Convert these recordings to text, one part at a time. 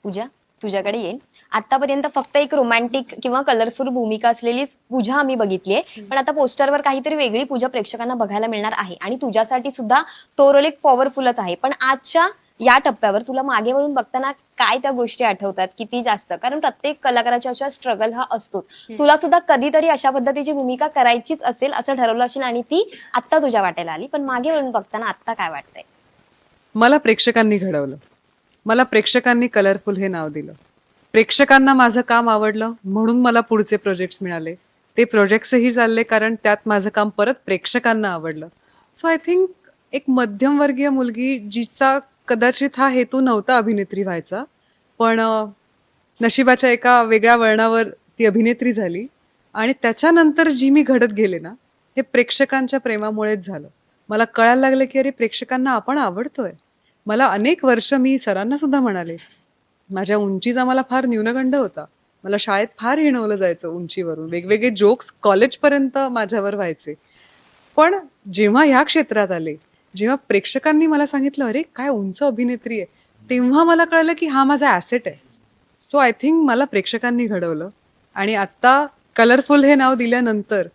पूजा तुझ्याकडे येईल. आतापर्यंत फक्त एक रोमॅन्टिक किंवा कलरफुल भूमिका असलेली पूजा आम्ही बघितलीये, पण आता पोस्टरवर काहीतरी वेगळी पूजा प्रेक्षकांना बघायला मिळणार आहे आणि तुझ्यासाठी सुद्धा तो रोल एक पॉवरफुलच आहे. पण आजच्या या टप्प्यावर तुला मागे वळून बघताना काय त्या गोष्टी आठवतात किती जास्त? कारण प्रत्येक कलाकाराच्या अशा स्ट्रगल हा असतोच. तुला सुद्धा कधीतरी अशा पद्धतीची भूमिका करायचीच असेल असं ठरवलं असेल आणि ती आत्ता तुझ्या वाट्याला आली, पण मागे वळून बघताना आत्ता काय वाटतंय? मला प्रेक्षकांनी घडवलं. मला प्रेक्षकांनी कलरफुल हे नाव दिलं. प्रेक्षकांना माझं काम आवडलं म्हणून मला पुढचे प्रोजेक्ट्स मिळाले. ते प्रोजेक्ट्सही चालले कारण त्यात माझं काम परत प्रेक्षकांना आवडलं. सो आय थिंक एक मध्यमवर्गीय मुलगी जिचा कदाचित हा हेतू नव्हता अभिनेत्री व्हायचा, पण नशिबाच्या एका वेगळ्या वळणावर ती अभिनेत्री झाली आणि त्याच्यानंतर जी मी घडत गेले ना, हे प्रेक्षकांच्या प्रेमामुळेच झालं. मला कळायला लागलं की अरे प्रेक्षकांना आपण आवडतोय. मला अनेक वर्ष मी सरांना सुद्धा म्हणाले, माझ्या उंचीचा मला फार न्यूनगंड होता. मला शाळेत फार हिणवलं जायचं उंचीवरून. वेगवेगळे जोक्स कॉलेजपर्यंत माझ्यावर व्हायचे. पण जेव्हा ह्या क्षेत्रात आले, जेव्हा प्रेक्षकांनी मला सांगितलं अरे काय उंच अभिनेत्री आहे, तेव्हा मला कळलं की हा माझा ॲसेट आहे. सो आय थिंक मला प्रेक्षकांनी घडवलं आणि आता कलरफुल हे नाव दिल्यानंतर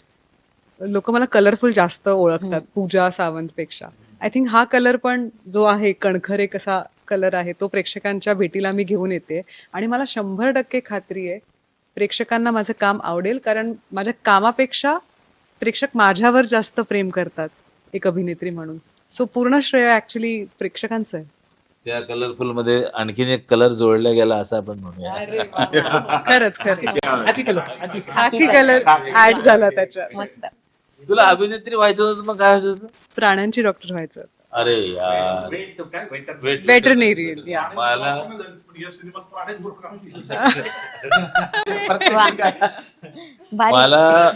लोक मला कलरफुल जास्त ओळखतात पूजा सावंतपेक्षा. आय थिंक हा कलर पण जो आहे कणखरे कसा कलर आहे तो प्रेक्षकांच्या भेटीला मी घेऊन येते आणि मला 100% खात्री आहे प्रेक्षकांना माझं काम आवडेल, कारण माझ्या कामापेक्षा प्रेक्षक माझ्यावर जास्त प्रेम करतात एक अभिनेत्री म्हणून. सो पूर्ण श्रेय ऍक्च्युली प्रेक्षकांचं आहे. त्या कलरफुल मध्ये आणखीन एक कलर जोडला गेला असं आपण म्हणूया. खरंच हाती कलर ऍड झाला त्याच्यात. मस्त. तुला अभिनेत्री व्हायचं होतं मग काय व्हायचं? प्राण्यांची डॉक्टर व्हायचं. अरे यार, वेटरनेरियन. मला मला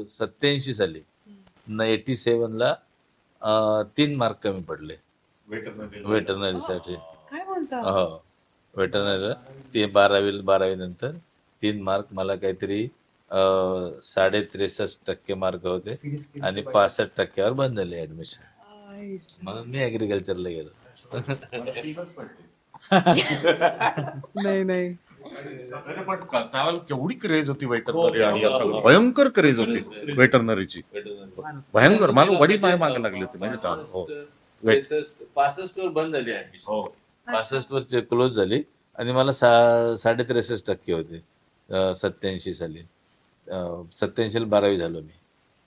87 साली 87ला 3 मार्क कमी पडले वेटरनरीसाठी. काय बोलता? हो, वेटरनरीला ते 12वी नंतर 3 मार्क मला काहीतरी 63.5% मार्क होते आणि 65% बंद झाले ऍडमिशन. म्हणून मी ऍग्रिकल्चरला गेलो. नाही पण त्यावेळेला केवढी क्रेज होती वेटरनरी आणि असं भयंकर क्रेज होती वेटरनरीची. भयंकर. मला वडील माझ्या मागे लागले होते म्हणजे त्या. हो. 65 वर बंद झाली ऍडमिशन. हो. 65 वर क्लोज झाली आणि मला 63.5% होते 87 साली. 87 12वी झालो मी.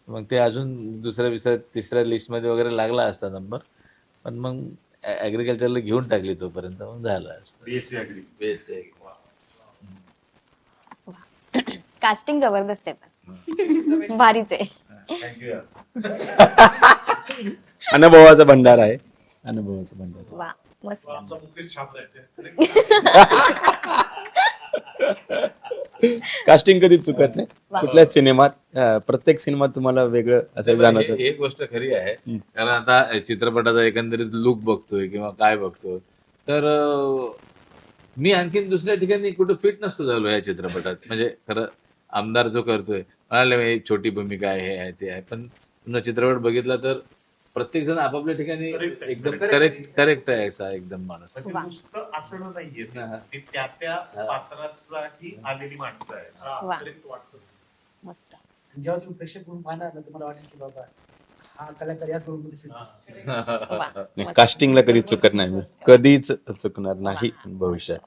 मग ते अजून दुसऱ्या तिसऱ्या लिस्ट मध्ये वगैरे लागला असता नंबर, पण मग ऍग्रिकल्चरला घेऊन टाकली तोपर्यंत मग झालं असतं. BSc. कास्टिंग जबरदस्त आहे, पण भारीच आहे. अनुभवाचा भंडार आहे. अनुभवाचा भंडार. वा मस्त. कास्टिंग कधीच चुकत नाही कुठल्याच सिनेमात. प्रत्येक सिनेमात तुम्हाला वेगळं असं जाणवतं. ही एक गोष्ट खरी आहे, कारण आता चित्रपटाचा एकंदरीत लुक बघतोय किंवा काय बघतोय, तर मी आणखीन दुसऱ्या ठिकाणी कुठं फिट नसतो झालो या चित्रपटात. म्हणजे खरं आमदार जो करतोय म्हणाले छोटी भूमिका आहे, हे आहे ते आहे, पण तुमचा चित्रपट बघितला तर प्रत्येक जण आपापल्या ठिकाणी एकदम करेक्ट आहे असा एकदम माणूस. नुसतं असणं नाहीये, ती त्या त्या पात्रासाठी आलेली माणसं आहे. वा. मस्त. जेव्हा तुम्ही प्रेक्षक म्हणून पाहणार ना, तुम्हाला वाटेल की बाबा हा कलाकार याच रोलमध्ये फिट दिसतो. वा. नाही, कास्टिंगला कधीच चुकत नाही. कधीच चुकणार नाही भविष्यात.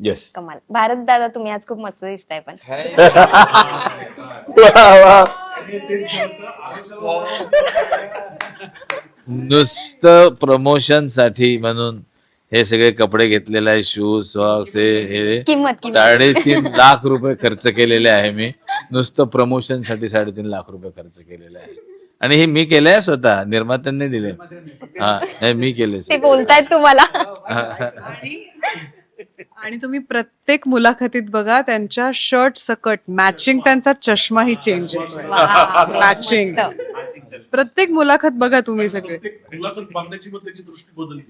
येस. कमाल. भारत दादा, तुम्ही आज खूप मस्त दिसताय. पण नुसतं प्रमोशन साठी म्हणून हे सगळे कपडे घेतलेले आहे, शूज सॉक्स, हे किंमत 3.5 लाख रुपये खर्च केलेले आहे मी. नुसतं प्रमोशन साठी 3.5 लाख रुपये खर्च केलेले आहे आणि हे मी केलंय स्वतः, निर्मात्यांनी दिले. हा, हे मी केले. ते बोलतायत तुम्हाला. आणि तुम्ही प्रत्येक मुलाखतीत बघा त्यांच्या शर्ट सकट मॅचिंग त्यांचा चष्माही चेंज आहे. मॅचिंग प्रत्येक मुलाखत बघा तुम्ही सगळे. मुलाखत बघण्याची पण त्याची दृष्टी बदलली.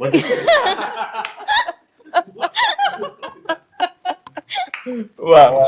वा वा.